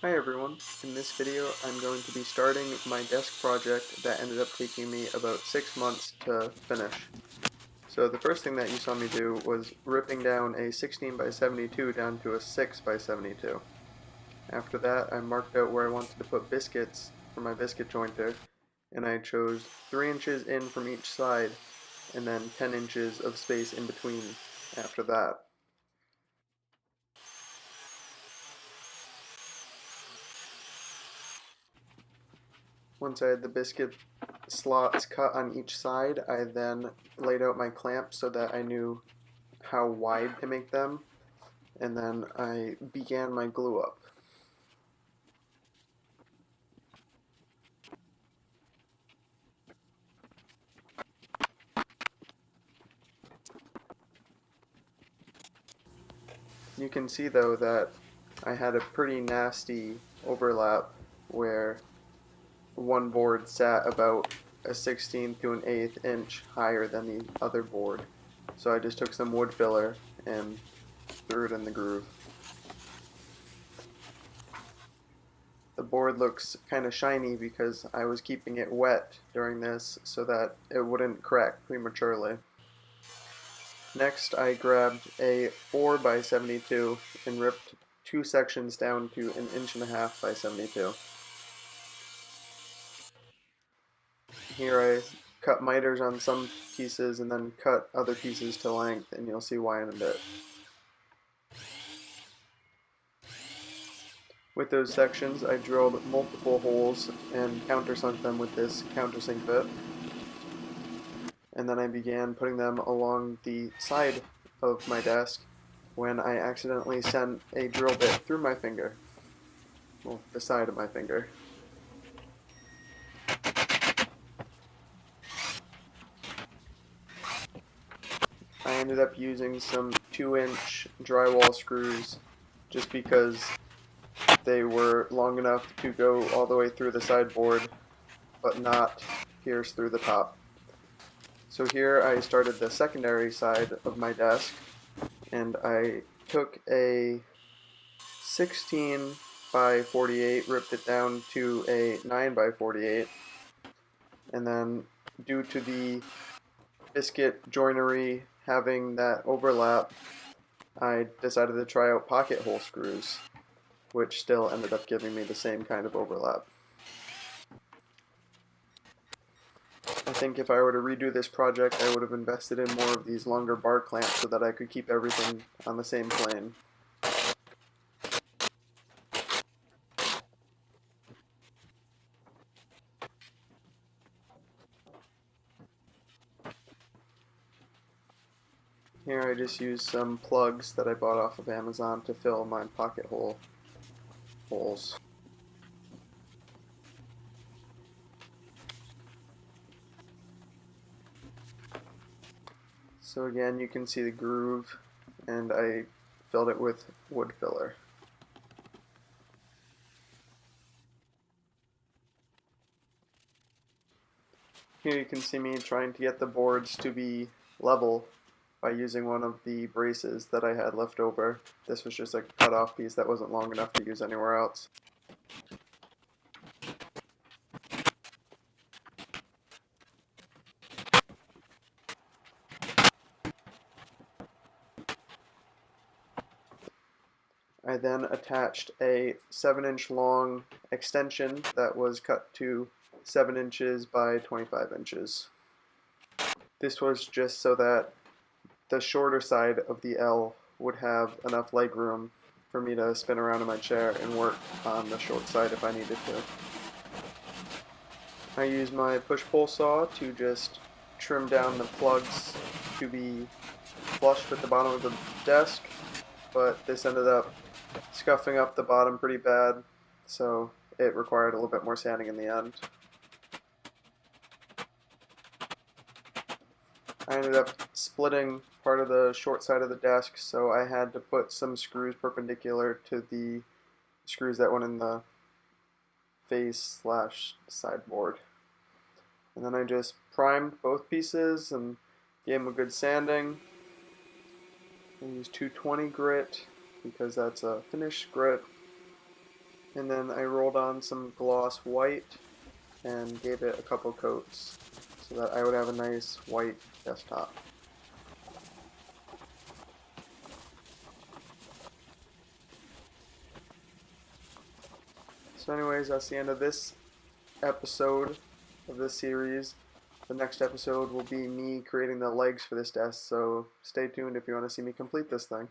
Hi everyone, in this video I'm going to be starting my desk project that ended up taking me about 6 months to finish. So the first thing that you saw me do was ripping down a 16 by 72 down to a 6 by 72. After that I marked out where I wanted to put biscuits for my biscuit jointer, and I chose 3 inches in from each side and then 10 inches of space in between after that. Once I had the biscuit slots cut on each side, I then laid out my clamps so that I knew how wide to make them, and then I began my glue up. You can see though that I had a pretty nasty overlap where one board sat about a 16th to an 1/8 inch higher than the other board. So I just took some wood filler and threw it in the groove. The board looks kind of shiny because I was keeping it wet during this so that it wouldn't crack prematurely. Next I grabbed a 4 by 72 and ripped 2 sections down to 1.5 by 72. Here I cut miters on some pieces and then cut other pieces to length, and you'll see why in a bit. With those sections I drilled multiple holes and countersunk them with this countersink bit, and then I began putting them along the side of my desk when I accidentally sent a drill bit through my finger. Well, the side of my finger. I ended up using some 2-inch drywall screws just because they were long enough to go all the way through the sideboard but not pierce through the top. So here I started the secondary side of my desk, and I took a 16 by 48, ripped it down to a 9 by 48, and then due to the biscuit joinery having that overlap, I decided to try out pocket hole screws, which still ended up giving me the same kind of overlap. I think if I were to redo this project, I would have invested in more of these longer bar clamps so that I could keep everything on the same plane. Here I just used some plugs that I bought off of Amazon to fill my pocket hole holes. So again, you can see the groove, and I filled it with wood filler. Here you can see me trying to get the boards to be level by using one of the braces that I had left over. This was just a cut off piece that wasn't long enough to use anywhere else. I then attached a 7-inch long extension that was cut to 7 inches by 25 inches. This was just so that the shorter side of the L would have enough leg room for me to spin around in my chair and work on the short side if I needed to. I used my push-pull saw to just trim down the plugs to be flush with the bottom of the desk, but this ended up scuffing up the bottom pretty bad, so it required a little bit more sanding in the end. I ended up splitting part of the short side of the desk, so I had to put some screws perpendicular to the screws that went in the face / sideboard. And then I just primed both pieces and gave them a good sanding. I used 220 grit because that's a finished grit. and then I rolled on some gloss white and gave it a couple coats so that I would have a nice white desktop. So anyways, that's the end of this episode of this series. The next episode will be me creating the legs for this desk, so stay tuned if you want to see me complete this thing.